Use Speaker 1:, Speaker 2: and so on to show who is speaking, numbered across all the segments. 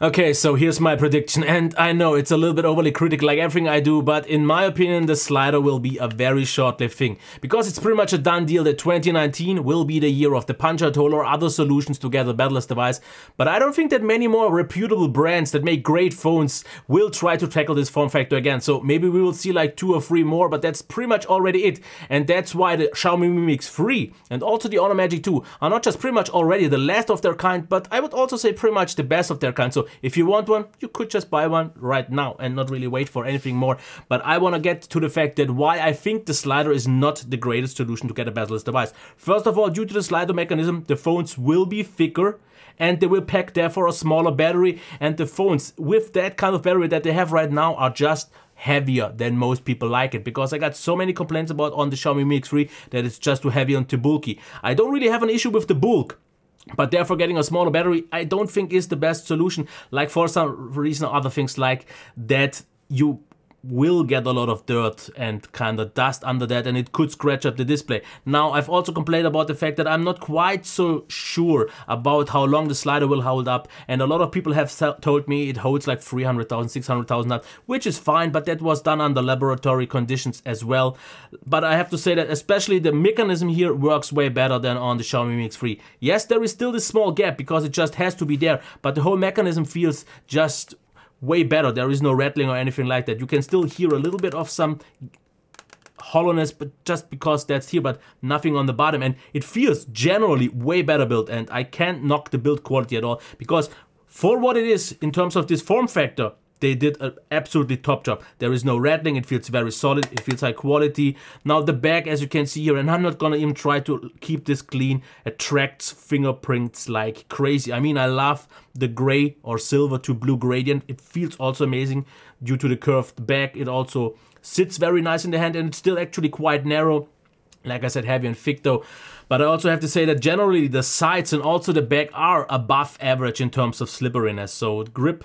Speaker 1: Okay, so here's my prediction, and I know it's a little bit overly critical like everything I do, but in my opinion the slider will be a very short-lived thing, because it's pretty much a done deal that 2019 will be the year of the puncher tool or other solutions to get a battleless device, but I don't think that many more reputable brands that make great phones will try to tackle this form factor again, so maybe we will see like 2 or 3 more, but that's pretty much already it, and that's why the Xiaomi Mi Mix 3 and also the Honor Magic 2 are not just pretty much already the last of their kind, but I would also say pretty much the best of their kind. So if you want one, you could just buy one right now and not really wait for anything more. But I want to get to the fact that why I think the slider is not the greatest solution to get a battleless device. First of all, due to the slider mechanism, the phones will be thicker and they will pack therefore a smaller battery, and the phones with that kind of battery that they have right now are just heavier than most people like it, because I got so many complaints about on the Xiaomi Mi Mix 3 that it's just too heavy and too bulky. I don't really have an issue with the bulk, but therefore getting a smaller battery I don't think is the best solution, like for some reason or other things like that you will get a lot of dirt and kind of dust under that, and it could scratch up the display. Now I've also complained about the fact that I'm not quite so sure about how long the slider will hold up, and a lot of people have told me it holds like 300,000, 600,000 up, which is fine, but that was done under laboratory conditions as well. But I have to say that especially the mechanism here works way better than on the Xiaomi Mi Mix 3. Yes, there is still this small gap because it just has to be there, but the whole mechanism feels just way better. There is no rattling or anything like that. You can still hear a little bit of some hollowness, but just because that's here, but nothing on the bottom, and it feels generally way better built, and I can't knock the build quality at all, because for what it is in terms of this form factor, they did an absolutely top job. There is no rattling, it feels very solid, it feels high quality. Now the back, as you can see here, and I'm not gonna even try to keep this clean, attracts fingerprints like crazy. I mean, I love the gray or silver to blue gradient. It feels also amazing due to the curved back. It also sits very nice in the hand, and it's still actually quite narrow. Like I said, heavy and thick though. But I also have to say that generally the sides and also the back are above average in terms of slipperiness. So grip,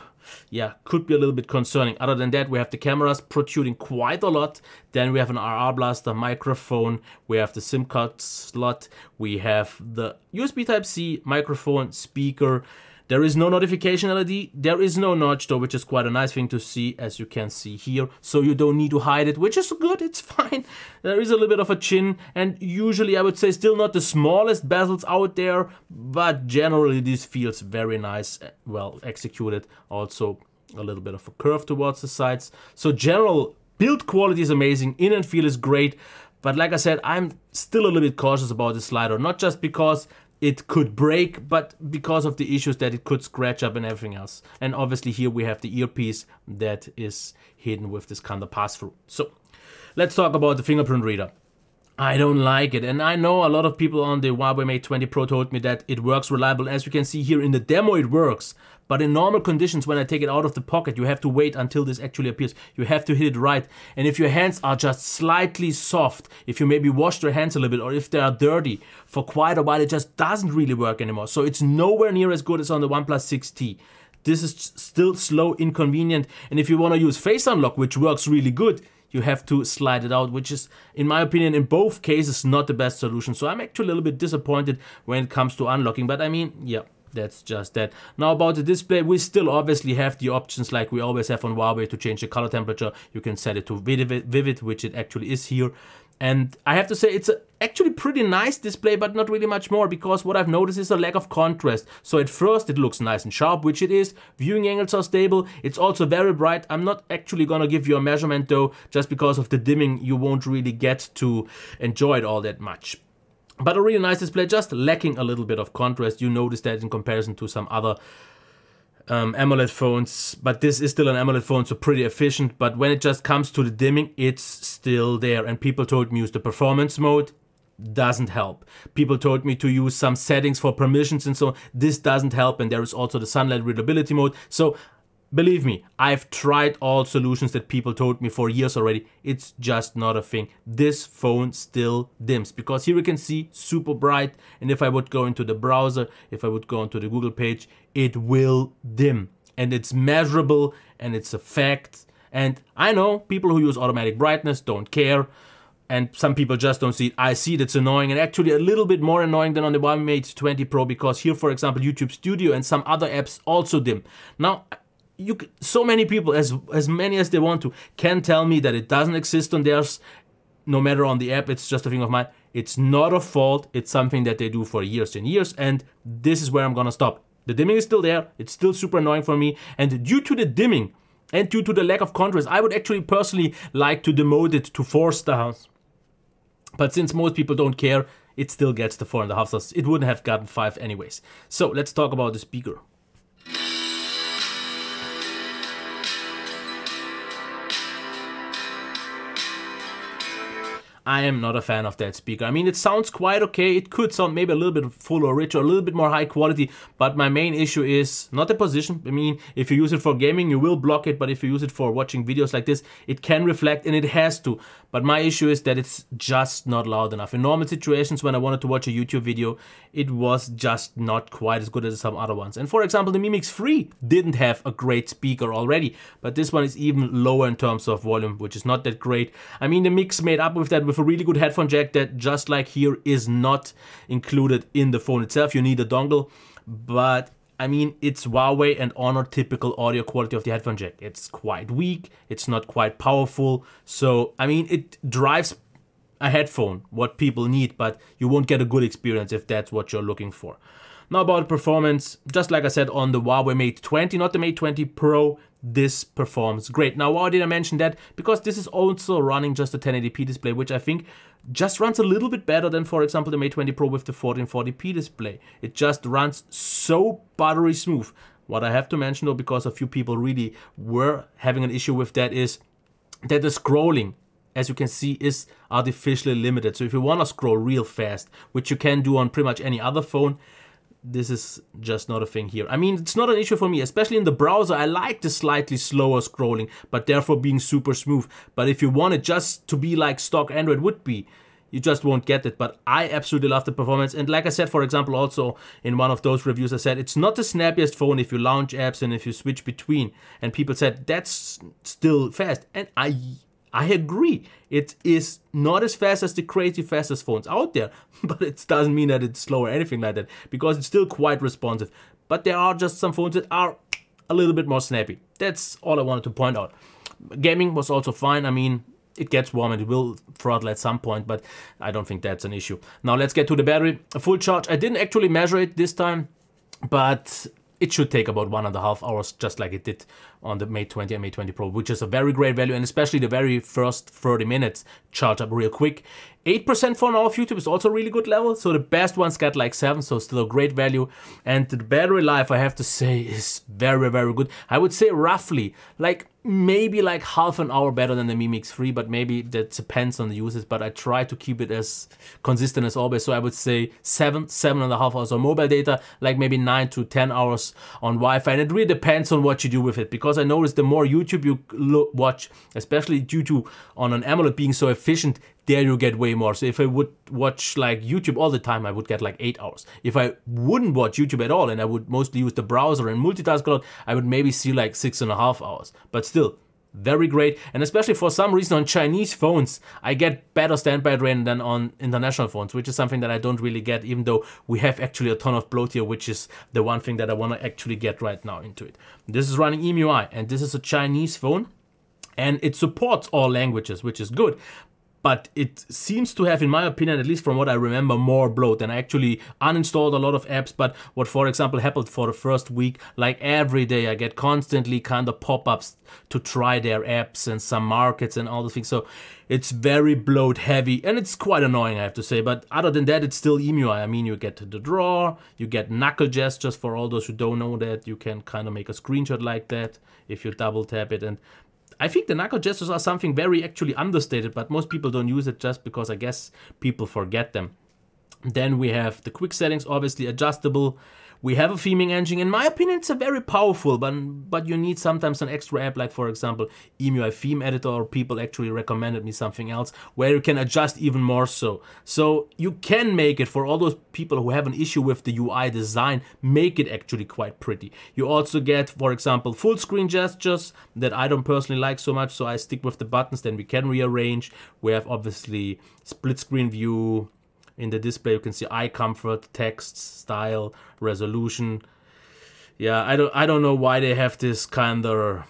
Speaker 1: yeah, could be a little bit concerning. Other than that, we have the cameras protruding quite a lot. Then we have an RR blaster, microphone, we have the SIM card slot, we have the USB Type-C, microphone, speaker. There is no notification LED, there is no notch though, which is quite a nice thing to see, as you can see here. So you don't need to hide it, which is good, it's fine. There is a little bit of a chin, and usually I would say still not the smallest bezels out there, but generally this feels very nice, well executed. Also a little bit of a curve towards the sides. So general build quality is amazing, in and feel is great, but like I said, I'm still a little bit cautious about the slider, not just because it could break, but because of the issues that it could scratch up and everything else. And obviously here we have the earpiece that is hidden with this kind of pass-through. So let's talk about the fingerprint reader. I don't like it, and I know a lot of people on the Huawei Mate 20 Pro told me that it works reliable. As you can see here in the demo, it works. But in normal conditions, when I take it out of the pocket, you have to wait until this actually appears. You have to hit it right. And if your hands are just slightly soft, if you maybe wash your hands a little bit, or if they are dirty for quite a while, it just doesn't really work anymore. So it's nowhere near as good as on the OnePlus 6T. This is still slow, inconvenient. And if you want to use Face Unlock, which works really good, you have to slide it out, which is, in my opinion, in both cases, not the best solution. So I'm actually a little bit disappointed when it comes to unlocking. But I mean, yeah, that's just that. Now about the display, we still obviously have the options like we always have on Huawei to change the color temperature. You can set it to vivid, which it actually is here. And I have to say it's actually pretty nice display, but not really much more, because what I've noticed is a lack of contrast. So at first it looks nice and sharp, which it is. Viewing angles are stable. It's also very bright. I'm not actually gonna give you a measurement though, just because of the dimming you won't really get to enjoy it all that much. But a really nice display, just lacking a little bit of contrast. You notice that in comparison to some other AMOLED phones, but this is still an AMOLED phone, so pretty efficient. But when it just comes to the dimming, it's still there. And people told me use the performance mode, doesn't help. People told me to use some settings for permissions and so on. This doesn't help. And there is also the sunlight readability mode. So believe me, I've tried all solutions that people told me for years already. It's just not a thing. This phone still dims, because here you can see super bright, and if I would go into the browser, if I would go into the Google page, it will dim. And it's measurable, and it's a fact. And I know people who use automatic brightness don't care, and some people just don't see it. I see it, it's annoying, and actually a little bit more annoying than on the Huawei Mate 20 Pro, because here, for example, YouTube Studio and some other apps also dim. Now, so many people, as many as they want to, can tell me that it doesn't exist on theirs, no matter on the app. It's just a thing of mine. It's not a fault, it's something that they do for years and years, and this is where I'm gonna stop. The dimming is still there, it's still super annoying for me, and due to the dimming, and due to the lack of contrast, I would actually personally like to demote it to 4 stars. But since most people don't care, it still gets the 4.5 stars. It wouldn't have gotten 5 anyways. So let's talk about the speaker. I am not a fan of that speaker. I mean, it sounds quite okay. It could sound maybe a little bit fuller, richer, a little bit more high quality, but my main issue is not the position. I mean, if you use it for gaming, you will block it, but if you use it for watching videos like this, it can reflect, and it has to. But my issue is that it's just not loud enough. In normal situations, when I wanted to watch a YouTube video, it was just not quite as good as some other ones. And for example, the Mi Mix 3 didn't have a great speaker already, but this one is even lower in terms of volume, which is not that great. I mean, the Mix made up with that with a really good headphone jack that, just like here, is not included in the phone itself. You need a dongle, but I mean, it's Huawei and Honor typical audio quality of the headphone jack. It's quite weak, it's not quite powerful, so I mean, it drives a headphone, what people need, but you won't get a good experience if that's what you're looking for. Now about performance, just like I said on the Huawei Mate 20, not the Mate 20 Pro, this performs great. Now why did I mention that? Because this is also running just a 1080p display, which I think just runs a little bit better than, for example, the Mate 20 Pro with the 1440p display. It just runs so buttery smooth. What I have to mention though, because a few people really were having an issue with that, is that the scrolling, as you can see, is artificially limited. So if you want to scroll real fast, which you can do on pretty much any other phone, this is just not a thing here. I mean, it's not an issue for me, especially in the browser. I like the slightly slower scrolling, but therefore being super smooth. But if you want it just to be like stock Android would be, you just won't get it. But I absolutely love the performance. And like I said, for example, also in one of those reviews, I said it's not the snappiest phone if you launch apps and if you switch between. And people said that's still fast. And I agree. It is not as fast as the crazy fastest phones out there, but it doesn't mean that it's slow or anything like that, because it's still quite responsive. But there are just some phones that are a little bit more snappy. That's all I wanted to point out. Gaming was also fine. I mean, it gets warm and it will throttle at some point, but I don't think that's an issue. Now let's get to the battery. A full charge. I didn't actually measure it this time, but it should take about 1.5 hours, just like it did on the Mate 20 and Mate 20 Pro, which is a very great value, and especially the very first 30 minutes charge up real quick. 8% for an hour of YouTube is also a really good level, so the best ones got like 7, so still a great value. And the battery life, I have to say, is very, very good. I would say roughly, like maybe like half an hour better than the Mi Mix 3, but maybe that depends on the users, but I try to keep it as consistent as always, so I would say 7.5 hours on mobile data, like maybe 9 to 10 hours on Wi-Fi, and it really depends on what you do with it, because I noticed the more YouTube you watch, especially due to on an AMOLED being so efficient, there you get way more. So if I would watch like YouTube all the time, I would get like 8 hours. If I wouldn't watch YouTube at all and I would mostly use the browser and multitask a lot, I would maybe see like 6.5 hours. But still, very great. And especially for some reason on Chinese phones, I get better standby rating than on international phones, which is something that I don't really get, even though we have actually a ton of bloat here, which is the one thing that I want to actually get right now into it. This is running EMUI, and this is a Chinese phone, and it supports all languages, which is good. But it seems to have, in my opinion, at least from what I remember, more bloat. And I actually uninstalled a lot of apps. But what, for example, happened for the first week, like every day I get constantly kind of pop-ups to try their apps and some markets and all the things. So it's very bloat heavy, and it's quite annoying, I have to say. But other than that, it's still EMUI. I mean, you get the drawer, you get knuckle gestures. For all those who don't know that, you can kind of make a screenshot like that if you double tap it. And I think the knuckle gestures are something very actually understated, but most people don't use it just because I guess people forget them. Then we have the quick settings, obviously adjustable. We have a theming engine. In my opinion, it's a very powerful, but you need sometimes an extra app, like for example, EMUI theme editor, or people actually recommended me something else where you can adjust even more so. So you can make it, for all those people who have an issue with the UI design, make it actually quite pretty. You also get, for example, full screen gestures that I don't personally like so much, so I stick with the buttons. Then we can rearrange. We have obviously split screen view. In the display, you can see eye comfort, text, style, resolution. Yeah, I don't know why they have this kind of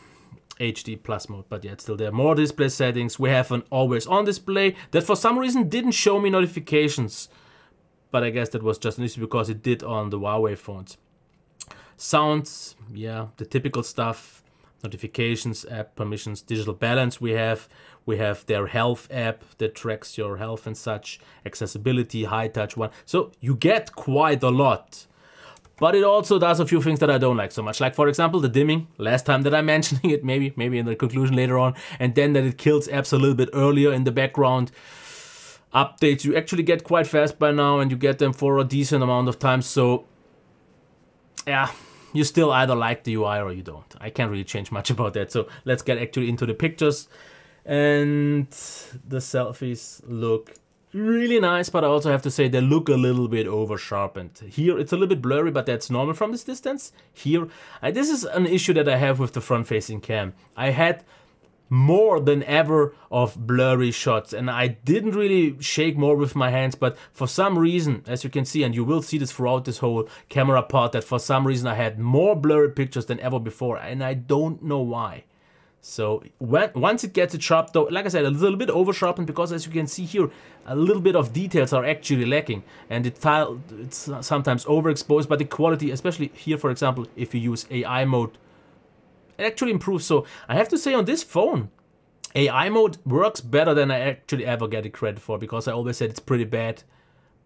Speaker 1: HD plus mode, but yeah, it's still there. More display settings. We have an always on display that for some reason didn't show me notifications, but I guess that was just an issue because it did on the Huawei phones. Sounds, yeah, the typical stuff. Notifications, app permissions, digital balance. We have their health app that tracks your health and such. Accessibility, high touch one. So you get quite a lot. But it also does a few things that I don't like so much. Like for example, the dimming. Last time that I'm mentioning it, maybe in the conclusion later on. And then that it kills apps a little bit earlier in the background. Updates you actually get quite fast by now, and you get them for a decent amount of time. So yeah, you still either like the UI or you don't. I can't really change much about that. So let's get actually into the pictures. And the selfies look really nice, but I also have to say they look a little bit over sharpened. Here it's a little bit blurry, but that's normal from this distance. Here, this is an issue that I have with the front facing cam. I had more than ever of blurry shots, and I didn't really shake more with my hands, but for some reason, as you can see, and you will see this throughout this whole camera part, that for some reason I had more blurry pictures than ever before, and I don't know why. So once it gets it sharp, though, like I said, a little bit over sharpened, because as you can see here, a little bit of details are actually lacking, and it's sometimes overexposed, but the quality, especially here, for example, if you use AI mode, it actually improves. So I have to say, on this phone, AI mode works better than I actually ever get it credit for, because I always said it's pretty bad.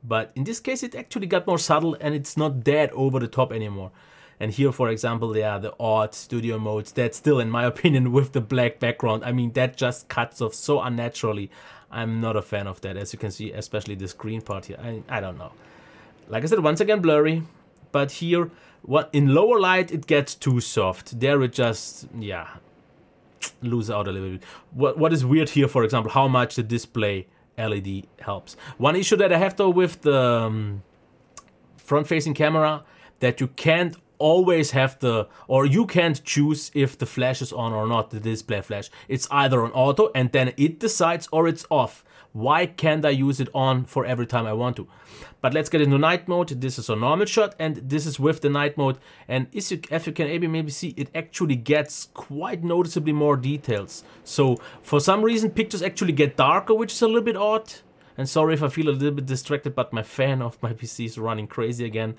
Speaker 1: But in this case, it actually got more subtle, and it's not that over the top anymore. And here, for example, yeah, the odd studio modes, that's still, in my opinion, with the black background, I mean, that just cuts off so unnaturally. I'm not a fan of that, as you can see, especially this green part here. I don't know. Like I said, once again, blurry. But here, in lower light, it gets too soft. There it just, yeah, lose out a little bit. What is weird here, for example, how much the display LED helps. One issue that I have, though, with the front-facing camera, that you can't always have or you can't choose if the flash is on or not, the display flash. It's either on auto and then it decides, or it's off. Why can't I use it on for every time I want to? But let's get into night mode. This is a normal shot, and this is with the night mode. And if you can maybe see, it actually gets quite noticeably more details. So for some reason, pictures actually get darker, which is a little bit odd. And sorry if I feel a little bit distracted, but my fan of my PC is running crazy again.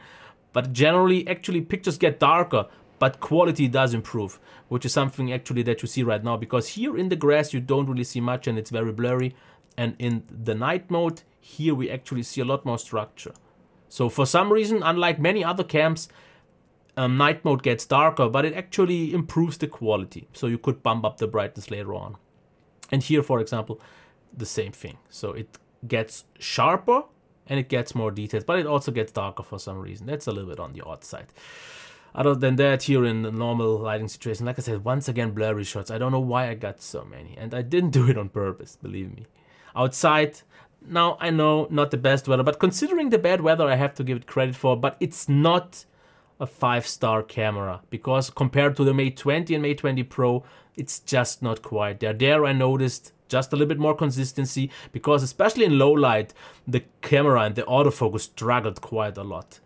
Speaker 1: But generally, actually, pictures get darker, but quality does improve, which is something actually that you see right now, because here in the grass, you don't really see much and it's very blurry. And in the night mode, here we actually see a lot more structure. So for some reason, unlike many other cams, night mode gets darker, but it actually improves the quality. So you could bump up the brightness later on. And here, for example, the same thing. So it gets sharper, and it gets more details, but it also gets darker for some reason. That's a little bit on the odd side. Other than that, here in the normal lighting situation, like I said, once again, blurry shots. I don't know why I got so many, and I didn't do it on purpose, believe me. Outside, now I know, not the best weather, but considering the bad weather, I have to give it credit for, but it's not a 5-star camera, because compared to the Mate 20 and Mate 20 Pro, it's just not quite there. There I noticed just a little bit more consistency, because especially in low light, the camera and the autofocus struggled quite a lot.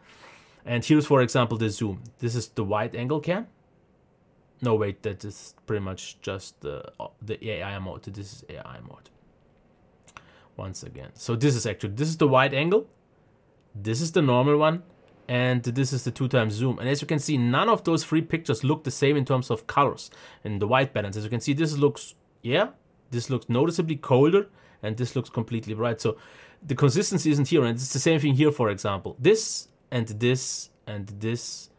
Speaker 1: And here's, for example, the zoom. This is the wide angle cam. No, wait, that is pretty much just the AI mode. This is AI mode. Once again. So this is the wide angle. This is the normal one. And this is the 2x zoom. And as you can see, none of those 3 pictures look the same in terms of colors and the white balance. As you can see, this looks, yeah, this looks noticeably colder, and this looks completely bright. So the consistency isn't here, and it's the same thing here, for example. This and this and this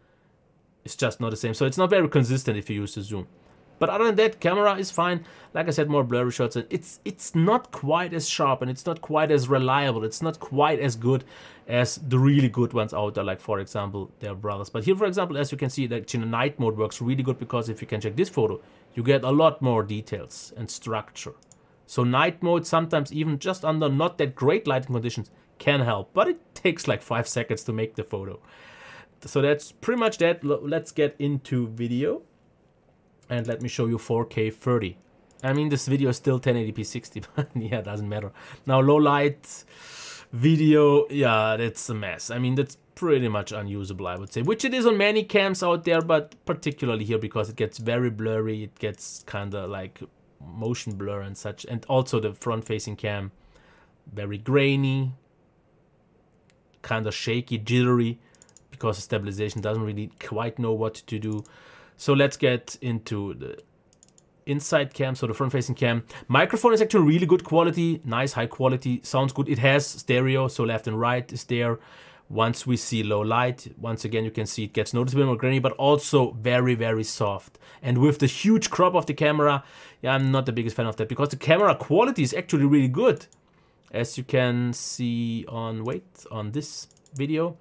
Speaker 1: is just not the same. So it's not very consistent if you use the zoom. But other than that, camera is fine. Like I said, more blurry shots. And it's not quite as sharp and it's not quite as reliable. It's not quite as good as the really good ones out there, like for example, their brothers. But here, for example, as you can see, that night mode works really good because if you can check this photo, you get a lot more details and structure. So night mode, sometimes even just under not that great lighting conditions, can help. But it takes like 5 seconds to make the photo. So that's pretty much that. Let's get into video. And let me show you 4K 30. I mean, this video is still 1080p 60, but yeah, it doesn't matter. Now, low light video, yeah, that's a mess. I mean, that's pretty much unusable, I would say. Which it is on many cams out there, but particularly here because it gets very blurry. It gets kind of like motion blur and such. And also the front-facing cam, very grainy, kind of shaky, jittery, because the stabilization doesn't really quite know what to do. So let's get into the inside cam, so the front-facing cam. Microphone is actually really good quality, nice high quality, sounds good. It has stereo, so left and right is there. Once we see low light, once again you can see it gets noticeably more grainy, but also very, very soft. And with the huge crop of the camera, yeah, I'm not the biggest fan of that because the camera quality is actually really good. As you can see on this video.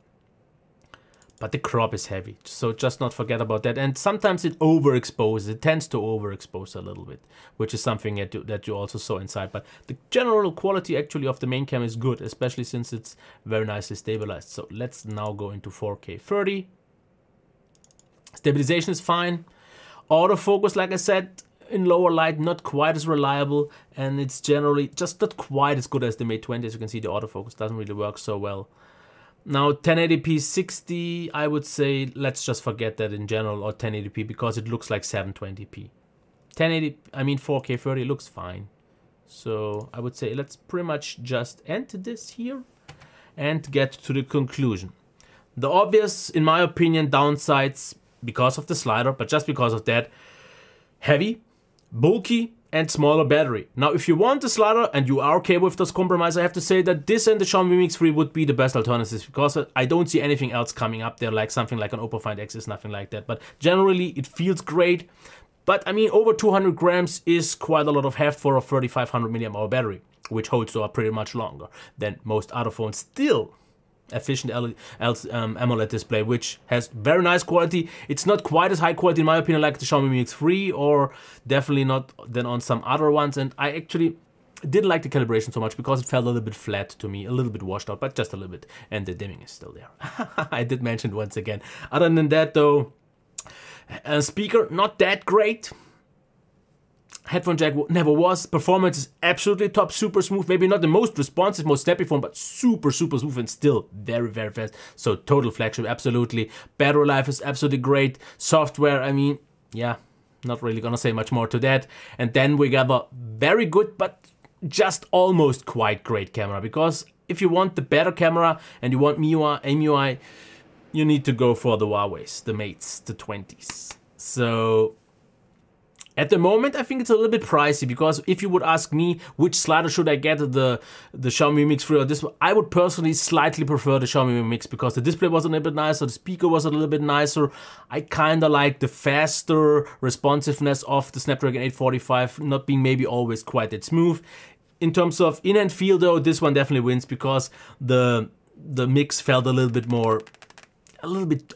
Speaker 1: But the crop is heavy, so just not forget about that. And sometimes it overexposes, it tends to overexpose a little bit, which is something that you also saw inside. But the general quality actually of the main cam is good, especially since it's very nicely stabilized. So let's now go into 4K 30. Stabilization is fine. Autofocus, like I said, in lower light, not quite as reliable. And it's generally just not quite as good as the Mate 20. As you can see, the autofocus doesn't really work so well. Now 1080p 60, I would say let's just forget that in general, or 1080p, because it looks like 720p. 4K 30 looks fine. So I would say let's pretty much just end this here and get to the conclusion. The obvious, in my opinion, downsides because of the slider, but just because of that, heavy, bulky, and smaller battery. Now, if you want the slider and you are okay with this compromise, I have to say that this and the Xiaomi Mix 3 would be the best alternatives because I don't see anything else coming up there, like something like an Oppo Find X is nothing like that. But generally, it feels great. But I mean, over 200 grams is quite a lot of heft for a 3500 mAh battery, which holds pretty much longer than most other phones. Still, efficient AMOLED display, which has very nice quality. It's not quite as high quality in my opinion like the Xiaomi Mix 3, or definitely not than on some other ones. And I actually didn't like the calibration so much because it felt a little bit flat to me, a little bit washed out, but just a little bit. And the dimming is still there. I did mention it once again. Other than that though, speaker not that great. Headphone jack never was. Performance is absolutely top, super smooth. Maybe not the most responsive, most snappy phone, but super, super smooth and still very, very fast. So total flagship, absolutely. Battery life is absolutely great. Software, I mean, yeah, not really gonna say much more to that. And then we got a very good, but just almost quite great camera. Because if you want the better camera and you want MIUI, you need to go for the Huawei's, the Mates, the 20s. So at the moment, I think it's a little bit pricey because if you would ask me which slider should I get, the Xiaomi Mix 3 or this one, I would personally slightly prefer the Xiaomi Mix because the display was a little bit nicer, the speaker was a little bit nicer. I kind of like the faster responsiveness of the Snapdragon 845, not being maybe always quite that smooth. In terms of in-hand feel though, this one definitely wins because the Mix felt a little bit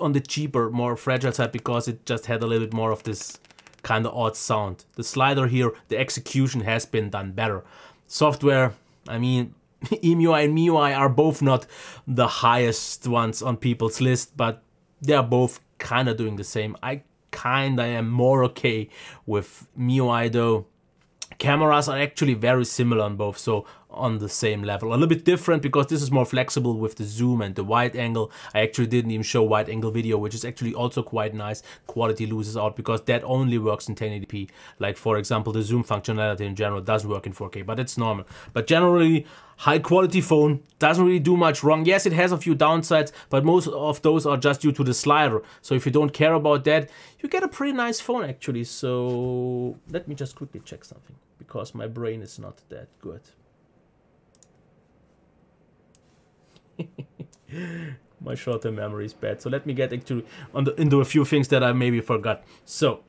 Speaker 1: on the cheaper, more fragile side because it just had a little bit more of this kind of odd sound. The slider here, the execution has been done better. Software, I mean, EMUI and MIUI are both not the highest ones on people's list, but they are both kind of doing the same. I kind of am more okay with MIUI though. Cameras are actually very similar on both, so on the same level. A little bit different because this is more flexible with the zoom and the wide angle. I actually didn't even show wide angle video, which is actually also quite nice. Quality loses out because that only works in 1080p. Like for example, the zoom functionality in general doesn't work in 4K, but it's normal. But generally, high quality phone, doesn't really do much wrong. Yes, it has a few downsides, but most of those are just due to the slider. So if you don't care about that, you get a pretty nice phone actually. So let me just quickly check something because my brain is not that good. My short-term memory is bad, so let me get into a few things that I maybe forgot. So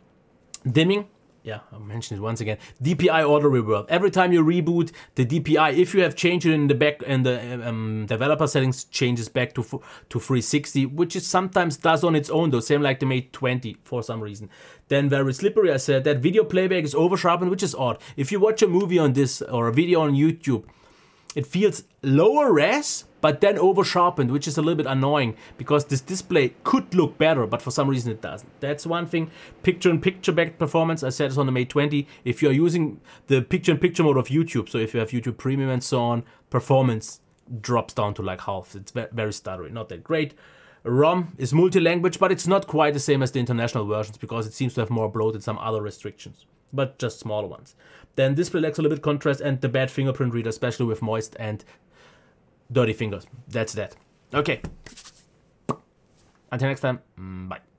Speaker 1: dimming, yeah, I'll mention it once again. DPI auto reverb. Every time you reboot, the DPI, if you have changed it in the back in the developer settings, changes back to 360, which it sometimes does on its own though, same like the Mate 20 for some reason. Then very slippery, I said that video playback is over sharpened, which is odd. If you watch a movie on this or a video on YouTube, it feels lower res, but then over sharpened, which is a little bit annoying because this display could look better, but for some reason it doesn't. That's one thing. Picture-in-picture back performance, I said it's on the Mate 20. If you're using the picture-in-picture mode of YouTube, so if you have YouTube Premium and so on, performance drops down to like half. It's very stuttery, not that great. ROM is multi-language, but it's not quite the same as the international versions because it seems to have more bloat and some other restrictions, but just smaller ones. Then display lacks a little bit contrast and the bad fingerprint reader, especially with moist and dirty fingers. That's that. Okay. Until next time, bye.